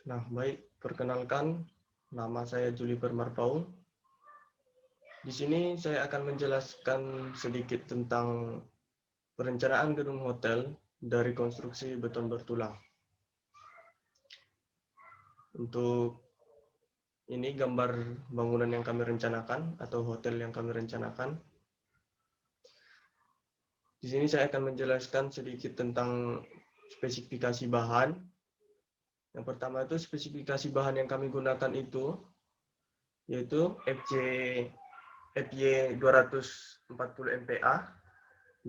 Nah, baik, perkenalkan, nama saya Juliper Marpaung. Di sini saya akan menjelaskan sedikit tentang perencanaan gedung hotel dari konstruksi beton bertulang. Untuk ini gambar bangunan yang kami rencanakan atau hotel yang kami rencanakan. Di sini saya akan menjelaskan sedikit tentang spesifikasi bahan. Yang pertama itu spesifikasi bahan yang kami gunakan itu yaitu FY 240 MPa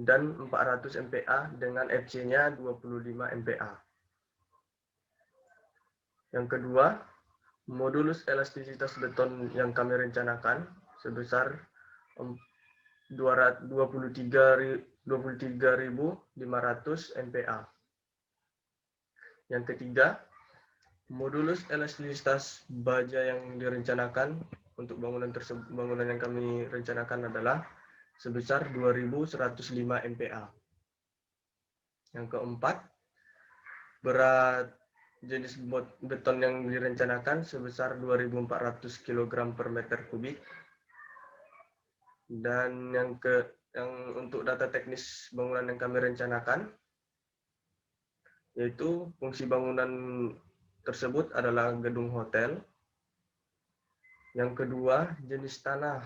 dan 400 MPa dengan FC-nya 25 MPa. Yang kedua, modulus elastisitas beton yang kami rencanakan sebesar 23.500 MPa. Yang ketiga, modulus elastisitas baja yang direncanakan untuk bangunan yang kami rencanakan adalah sebesar 2.105 MPa. Yang keempat, berat jenis beton yang direncanakan sebesar 2.400 kg per meter kubik. Dan yang untuk data teknis bangunan yang kami rencanakan, yaitu fungsi bangunan tersebut adalah gedung hotel. Yang kedua, jenis tanah.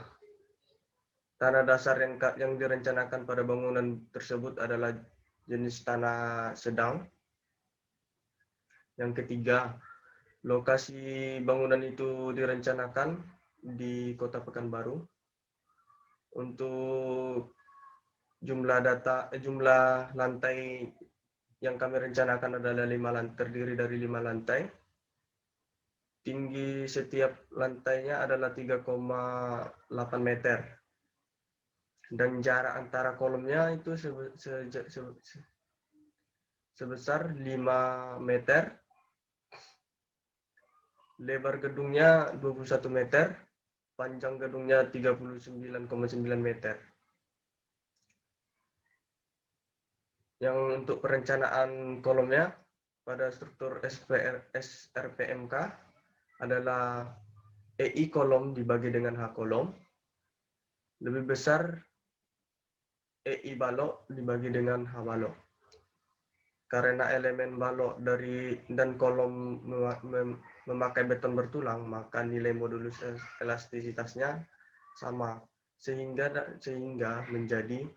Tanah dasar yang direncanakan pada bangunan tersebut adalah jenis tanah sedang. Yang ketiga, lokasi bangunan itu direncanakan di Kota Pekanbaru. Untuk jumlah lantai yang kami rencanakan adalah terdiri dari 5 lantai. Tinggi setiap lantainya adalah 3,8 meter. Dan jarak antara kolomnya itu sebesar 5 meter. Lebar gedungnya 21 meter. Panjang gedungnya 39,9 meter. Yang untuk perencanaan kolomnya pada struktur SRPMK adalah EI kolom dibagi dengan H kolom lebih besar EI balok dibagi dengan H balok. Karena elemen balok dan kolom memakai beton bertulang, maka nilai modulus elastisitasnya sama, sehingga menjadi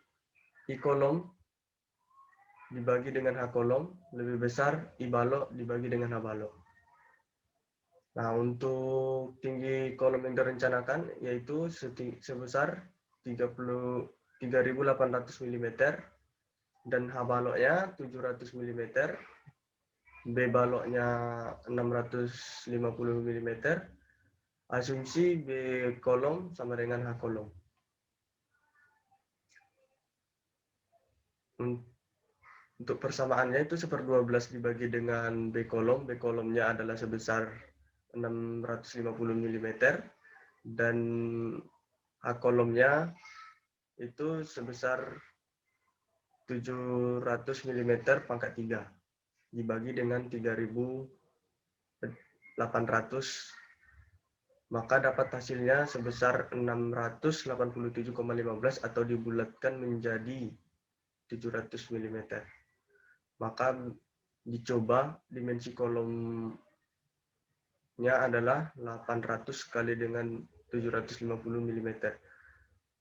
I kolom dibagi dengan H kolom lebih besar I balok dibagi dengan H balok. Nah, untuk tinggi kolom yang direncanakan yaitu sebesar 3.800 mm dan H baloknya 700 mm, B baloknya 650 mm. Asumsi B kolom sama dengan H kolom. Untuk persamaannya itu 1/12 dibagi dengan B kolom. B kolomnya adalah sebesar 650 mm dan H kolomnya itu sebesar 700 mm pangkat 3 dibagi dengan 3.800, maka dapat hasilnya sebesar 687,15 atau dibulatkan menjadi 700 mm. Maka dicoba dimensi kolomnya adalah 800 kali dengan 750 mm.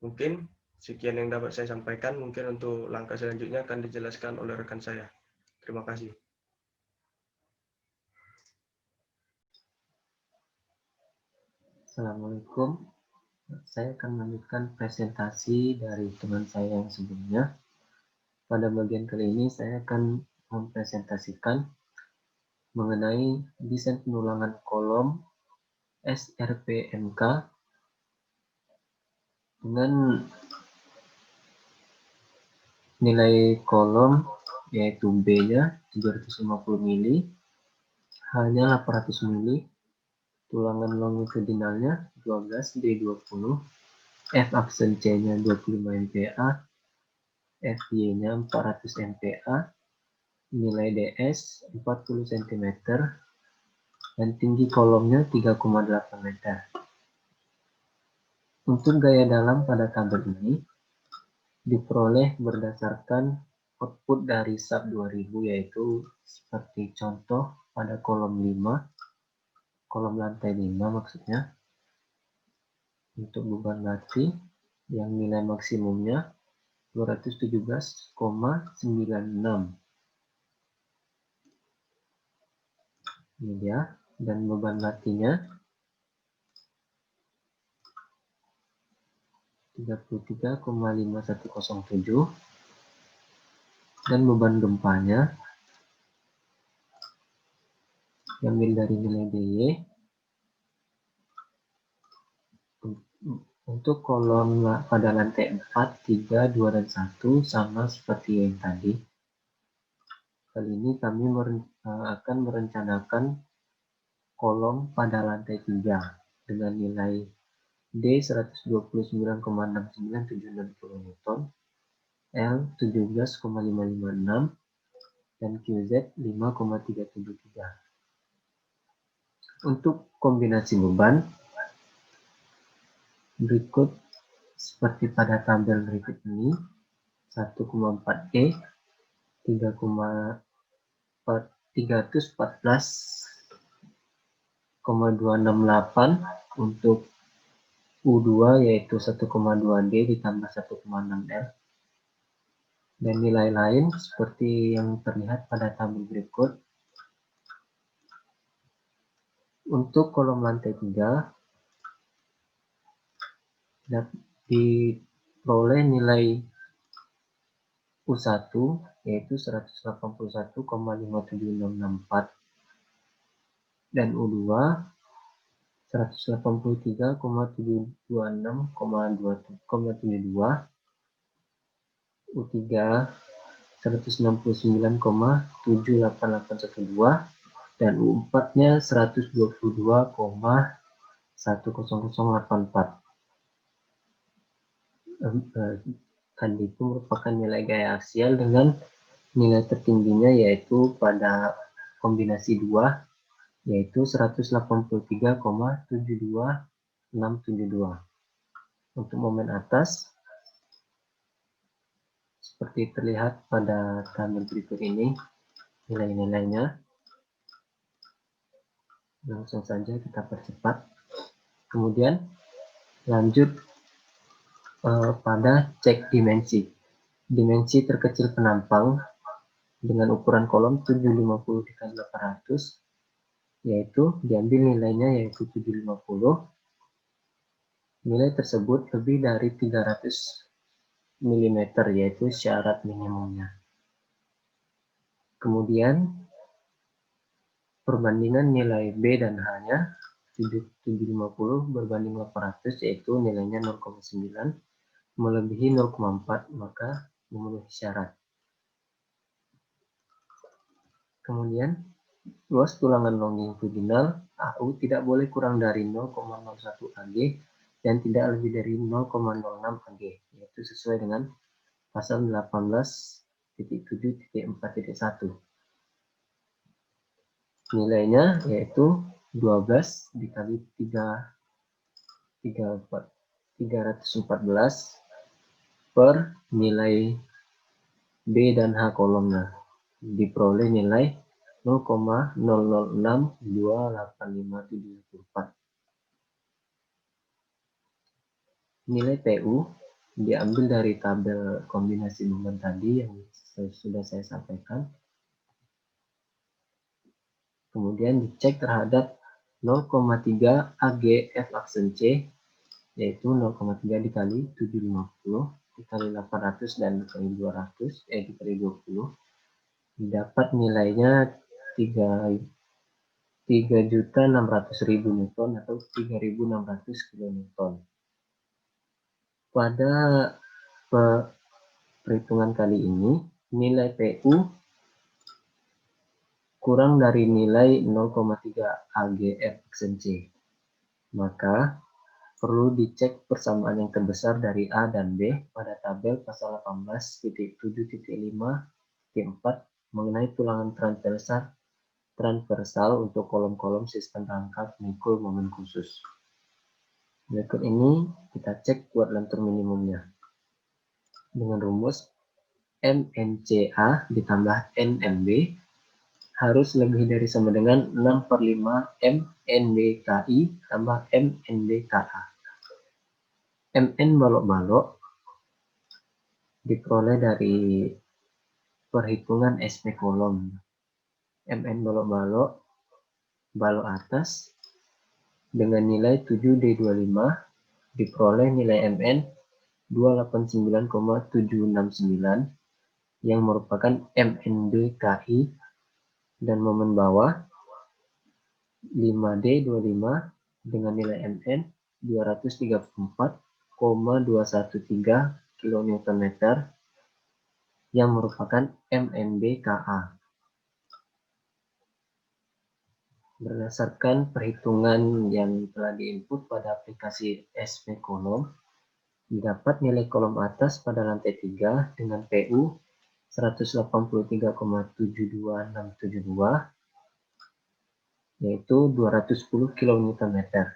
Mungkin sekian yang dapat saya sampaikan. Mungkin untuk langkah selanjutnya akan dijelaskan oleh rekan saya. Terima kasih. Assalamualaikum. Saya akan melanjutkan presentasi dari teman saya yang sebelumnya. Pada bagian kali ini saya akan mempresentasikan mengenai desain penulangan kolom SRPMK dengan nilai kolom yaitu B-nya 350 mili, H-nya 800 mili, tulangan longitudinalnya 12D20, F aksen C-nya 25 MPa, FY-nya 400 MPa, nilai DS 40 cm, dan tinggi kolomnya 3,8 meter. Untuk gaya dalam pada tabel ini diperoleh berdasarkan output dari SAP 2000, yaitu seperti contoh pada kolom 5, kolom lantai 5 maksudnya. Untuk beban latih yang nilai maksimumnya 217,96. Ini dia, dan beban latihnya 33,5107, dan beban gempanya diambil dari nilai DY. Untuk kolom pada lantai 4, 3, 2, dan 1 sama seperti yang tadi. Kali ini kami akan merencanakan kolom pada lantai 3 dengan nilai D 129,6976 kN, L 17,556, dan QZ 5,373. Untuk kombinasi beban berikut seperti pada tabel berikut ini: 1,4E 314,268 untuk U2 yaitu 1,2D ditambah 1,6L, dan nilai lain seperti yang terlihat pada tabel berikut. Untuk kolom lantai 3 diperoleh nilai U1 yaitu 181,57664 dan U2 183,726,72, U3 169,78812, dan U4-nya 122,10084. Tadi itu merupakan nilai gaya aksial dengan nilai tertingginya yaitu pada kombinasi 2 yaitu 183,72672. Untuk momen atas seperti terlihat pada tabel berikut ini nilai-nilainya. Langsung saja kita percepat. Kemudian lanjut pada cek dimensi. Dimensi terkecil penampang dengan ukuran kolom 750 x 800 yaitu diambil nilainya yaitu 750. Nilai tersebut lebih dari 300 mm yaitu syarat minimumnya. Kemudian perbandingan nilai B dan H-nya 750 berbanding 800 yaitu nilainya 0,9 melebihi 0,4 maka memenuhi syarat. Kemudian luas tulangan longitudinal AU tidak boleh kurang dari 0,01 AG dan tidak lebih dari 0,06 AG, yaitu sesuai dengan pasal 18.7.4.1. Nilainya yaitu 12 dikali 314 per nilai B dan H kolomnya. Diperoleh nilai 0,00628574. Nilai PU diambil dari tabel kombinasi beban tadi yang sudah saya sampaikan. Kemudian dicek terhadap 0,3 AGF aksen C yaitu 0,3 dikali 750 dikali 800 dan dikali 200 dikali 20. Dapat nilainya 3.600.000 Newton atau 3.600 kN. Pada perhitungan kali ini nilai PU kurang dari nilai 0,3 AGF aksen C. Maka perlu dicek persamaan yang terbesar dari A dan B pada tabel pasal 18.7.5.4 mengenai tulangan transversal transversal untuk kolom-kolom sistem rangka pemikul momen khusus. Berikut ini kita cek buat lentur minimumnya. Dengan rumus MNCA ditambah NMB harus lebih dari sama dengan 6/5 MNBKI tambah MNBKA. MN balok-balok diperoleh dari perhitungan SP kolom. MN balok-balok, balok atas dengan nilai 7D25 diperoleh nilai MN 289,769 yang merupakan MNBKI, dan momen bawah 5D25 dengan nilai MN 234,213 kN yang merupakan MNBKA. Berdasarkan perhitungan yang telah diinput pada aplikasi SP kolom, didapat nilai kolom atas pada lantai 3 dengan PU 180,72672 yaitu 210 kN.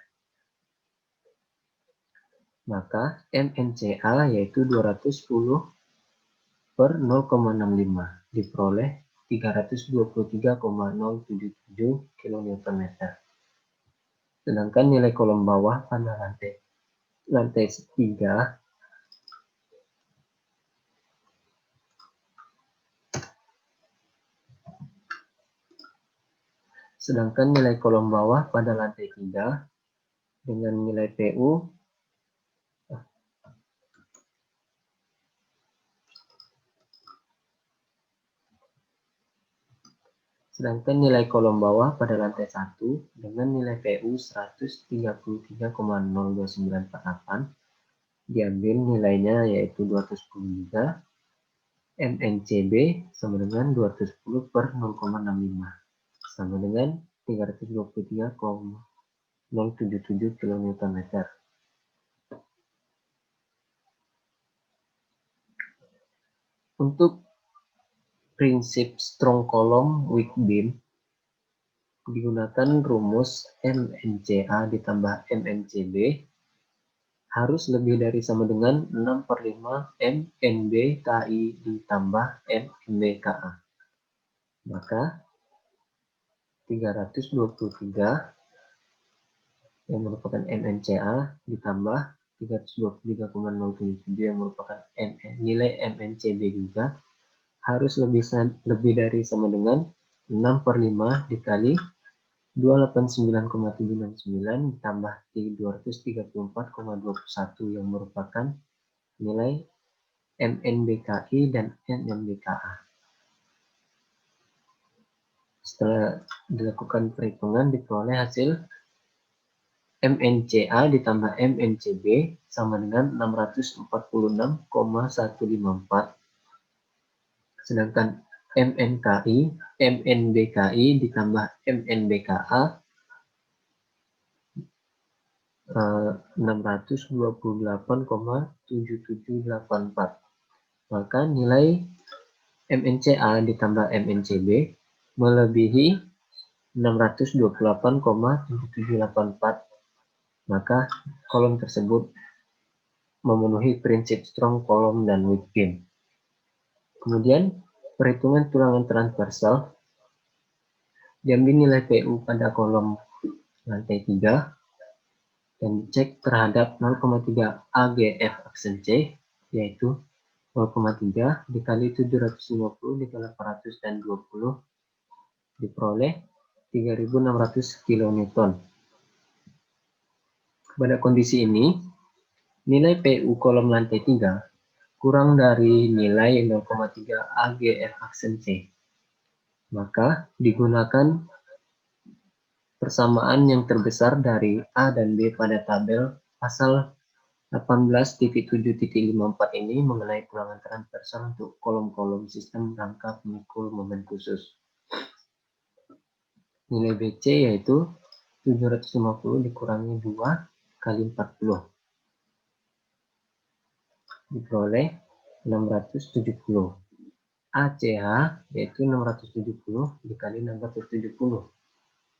Maka MNCA yaitu 210/0,65 diperoleh 323,077 kN. Sedangkan nilai kolom bawah pada lantai 3 dengan nilai PU Sedangkan nilai kolom bawah pada lantai 1 dengan nilai PU 133,02948 diambil nilainya yaitu 210 juga. MNCB sama dengan 210/0,65 sama dengan 323,077 kN. Untuk prinsip strong column weak beam digunakan rumus MNCA ditambah MNCB harus lebih dari sama dengan 6/5 MNBKI ditambah MNBKA. Maka 323 yang merupakan MNCA ditambah 323,077 yang merupakan nilai MNCB juga harus lebih dari sama dengan 6/5 dikali 289,769 ditambah 234,21 yang merupakan nilai MNBKI dan MNBKA. Setelah dilakukan perhitungan diperoleh hasil MNCA ditambah MNCB sama dengan 646,154. Sedangkan MNKI, MNBKI ditambah MNBKA 628,7784. Maka nilai MNCA ditambah MNCB melebihi 628,7784. Maka kolom tersebut memenuhi prinsip strong column dan weak beam. Kemudian perhitungan tulangan transversal, diambil nilai PU pada kolom lantai 3 dan dicek terhadap 0,3 AGF aksen C yaitu 0,3 dikali 750 dikali 820 diperoleh 3.600 kN. Pada kondisi ini nilai PU kolom lantai 3 kurang dari nilai 0,3 AGF aksen C. Maka digunakan persamaan yang terbesar dari A dan B pada tabel pasal 18.7.54 ini mengenai tulangan transversal untuk kolom-kolom sistem rangka pemikul momen khusus. Nilai BC yaitu 750 dikurangi 2 kali 40. Diperoleh 670. ACH yaitu 670 dikali 670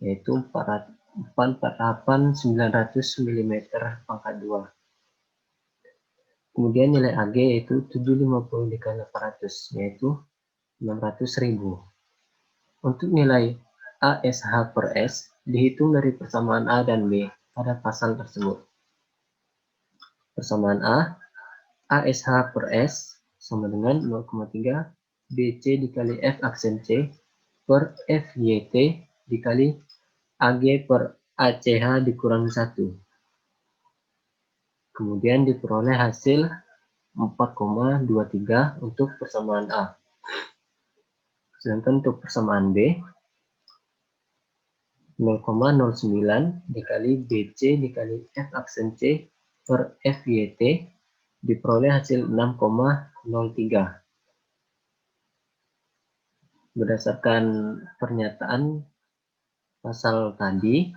yaitu 448.900 mm pangkat 2. Kemudian nilai AG yaitu 750 dikali 800 yaitu 600.000. Untuk nilai ASH per S dihitung dari persamaan A dan B pada pasal tersebut. Persamaan A, ASH per S sama dengan 0,3 BC dikali F aksen C per FYT dikali AG per ACH dikurangi 1. Kemudian diperoleh hasil 4,23 untuk persamaan A. Sedangkan untuk persamaan B 0,09 dikali BC dikali F aksen C per FYT diperoleh hasil 6,03. Berdasarkan pernyataan pasal tadi,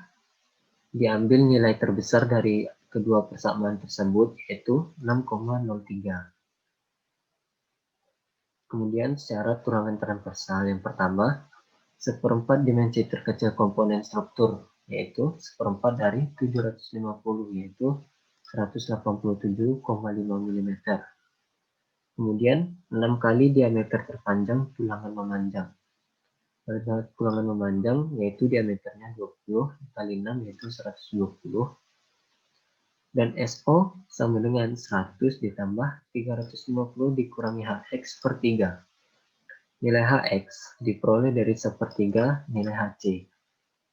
diambil nilai terbesar dari kedua persamaan tersebut yaitu 6,03. Kemudian syarat turangan transversal yang pertama, seperempat dimensi terkecil komponen struktur yaitu seperempat dari 750 yaitu 187,5 mm. Kemudian 6 kali diameter terpanjang tulangan memanjang. Pada tulangan memanjang yaitu diameternya 20 kali 6 yaitu 120. Dan SO sama dengan 100 ditambah 350 dikurangi HX per 3. Nilai HX diperoleh dari sepertiga nilai HC,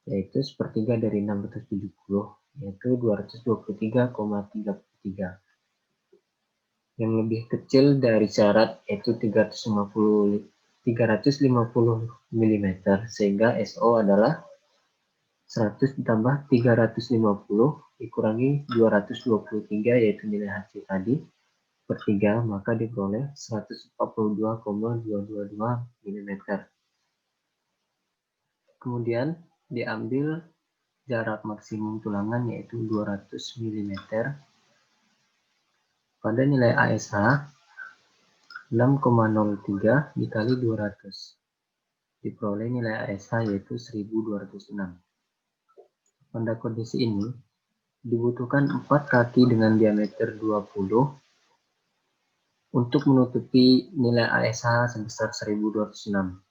yaitu sepertiga dari 670, yaitu 223,33. Yang lebih kecil dari syarat yaitu 350 mm, sehingga SO adalah 100 ditambah 350 dikurangi 223 yaitu nilai HC tadi per 3, maka diperoleh 142,222 mm. Kemudian diambil jarak maksimum tulangan yaitu 200 mm. Pada nilai ASH 6,03 dikali 200. Diperoleh nilai ASH yaitu 1206. Pada kondisi ini dibutuhkan 4 kaki dengan diameter 20 untuk menutupi nilai ASH sebesar 1206.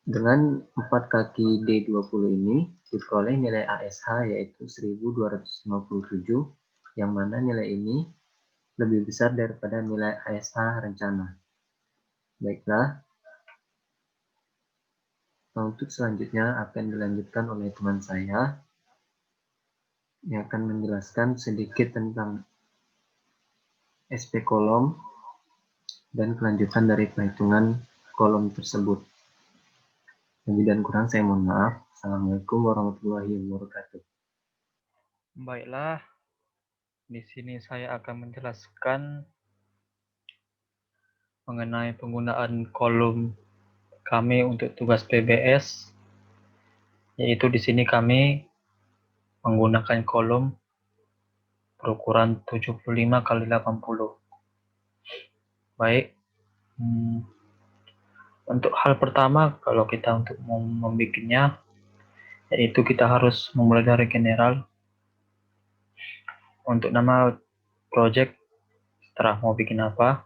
Dengan 4 kaki D20 ini diperoleh nilai ASH yaitu 1257, yang mana nilai ini lebih besar daripada nilai ASH rencana. Baiklah, untuk selanjutnya akan dilanjutkan oleh teman saya yang akan menjelaskan sedikit tentang SP kolom dan kelanjutan dari perhitungan kolom tersebut. Lebih dan kurang saya mohon maaf. Assalamualaikum warahmatullahi wabarakatuh. Baiklah, di sini saya akan menjelaskan mengenai penggunaan kolom kami untuk tugas PBS, yaitu di sini kami menggunakan kolom berukuran 75 kali 80. Baik, untuk hal pertama kalau kita untuk membuatnya, yaitu kita harus memulai dari general. Untuk nama project, setelah mau bikin apa.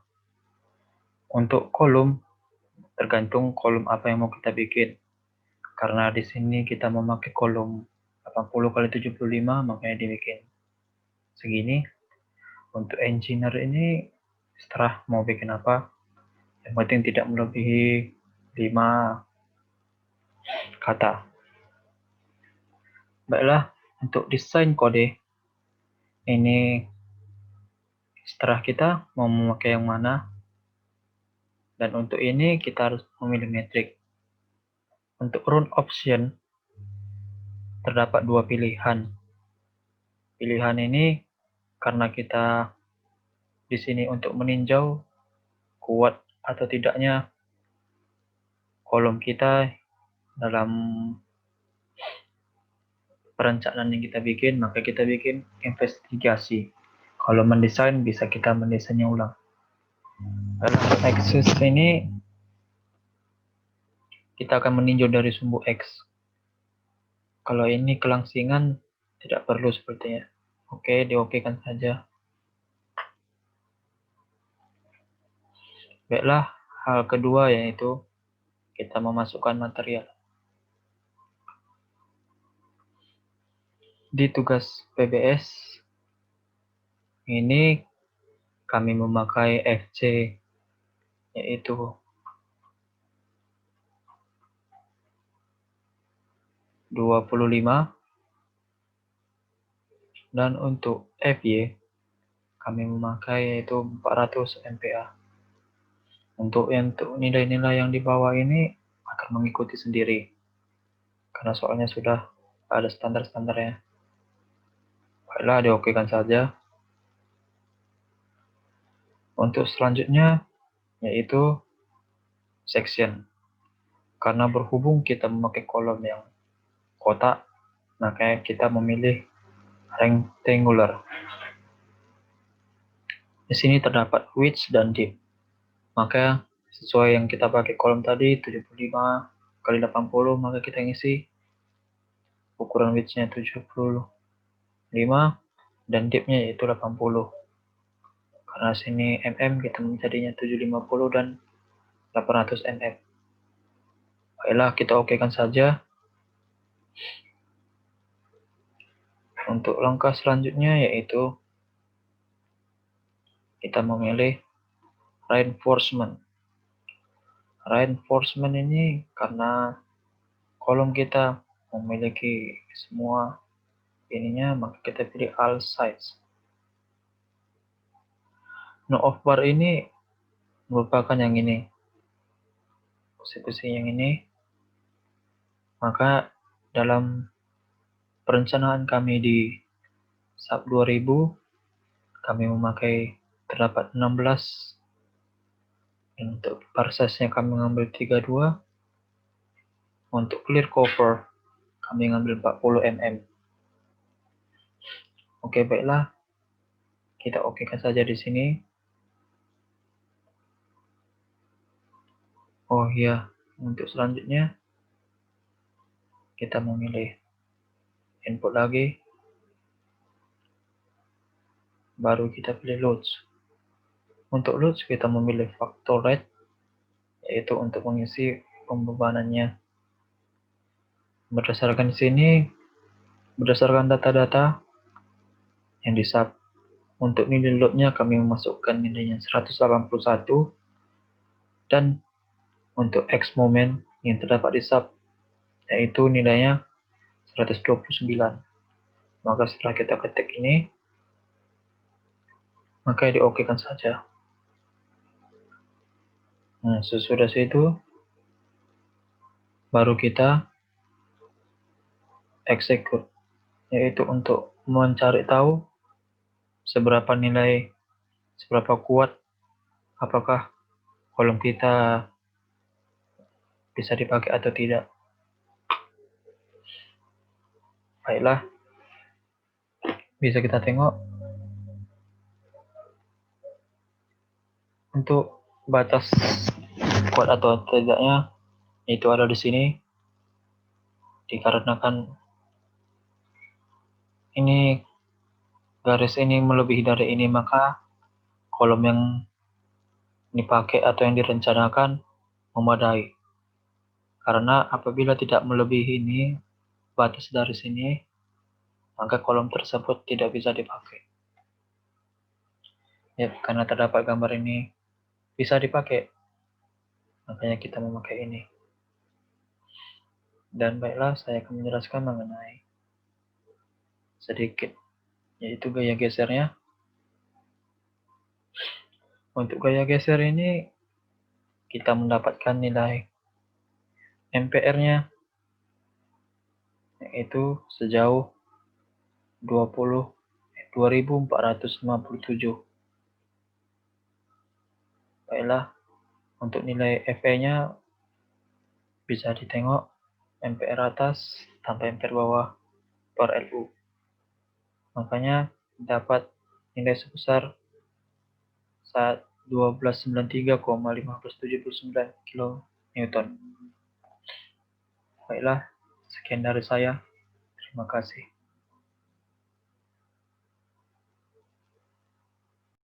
Untuk kolom, tergantung kolom apa yang mau kita bikin. Karena di sini kita memakai kolom 80 kali 75, makanya dibikin segini. Untuk engineer ini, setelah mau bikin apa, yang penting tidak melebihi 5 kata. Baiklah, untuk desain kode, ini setelah kita mau memakai yang mana, dan untuk ini kita harus memilih metrik. Untuk run option, terdapat 2 pilihan. Pilihan ini karena kita di sini untuk meninjau kuat atau tidaknya kolom kita dalam perencanaan yang kita bikin, maka kita bikin investigasi. Kalau mendesain bisa kita mendesainnya ulang. Dalam Axis ini kita akan meninjau dari sumbu X. Kalau ini kelangsingan, tidak perlu sepertinya. Oke, diokekan saja. Baiklah, hal kedua yaitu kita memasukkan material. Di tugas PBS ini kami memakai FC yaitu 25 dan untuk FY kami memakai yaitu 400 MPa. Untuk nilai-nilai yang di bawah ini akan mengikuti sendiri karena soalnya sudah ada standar-standarnya. Baiklah, diokekan saja. Untuk selanjutnya yaitu section. Karena berhubung kita memakai kolom yang kotak, maka kita memilih rectangular. Di sini terdapat width dan depth. Maka sesuai yang kita pakai kolom tadi 75 kali 80, maka kita ngisi ukuran width-nya 75 dan depth-nya yaitu 80. Karena sini mm, kita menjadinya 750 dan 800 mm. Baiklah, kita okekan saja. Untuk langkah selanjutnya yaitu kita memilih reinforcement. Reinforcement ini karena kolom kita memiliki semua ininya, maka kita pilih all sides. No off bar ini merupakan yang ini, posisi yang ini. Maka dalam perencanaan kami di SAP 2000 kami memakai terdapat 16. Untuk bar size-nya kami mengambil 32. Untuk clear cover kami mengambil 40 mm. Oke, baiklah. Kita okekan saja di sini. Oh iya, untuk selanjutnya kita memilih input lagi. Baru kita pilih loads. Untuk loads kita memilih factor rate, yaitu untuk mengisi pembebanannya. Berdasarkan sini, berdasarkan data-data yang di SAP, untuk nilai load-nya kami memasukkan nilainya 181 dan untuk X moment yang terdapat di SAP yaitu nilainya 129. Maka setelah kita ketik ini, maka diokekan saja. Nah, sesudah itu baru kita execute, yaitu untuk mencari tahu seberapa kuat apakah kolom kita bisa dipakai atau tidak. Baiklah, bisa kita tengok untuk batas kuat atau tidaknya itu ada di sini. Dikarenakan ini garis ini melebihi dari ini, maka kolom yang dipakai atau yang direncanakan memadai. Karena apabila tidak melebihi ini batas dari sini, maka kolom tersebut tidak bisa dipakai. Ya, karena terdapat gambar ini bisa dipakai, makanya kita memakai ini. Dan baiklah, saya akan menjelaskan mengenai sedikit, yaitu gaya gesernya. Untuk gaya geser ini kita mendapatkan nilai MPR-nya yaitu sejauh 2457. Baiklah, untuk nilai FE-nya bisa ditengok MPR atas tanpa MPR bawah per LU. Makanya dapat nilai sebesar 1293,1579 kN. Baiklah, sekian dari saya. Terima kasih.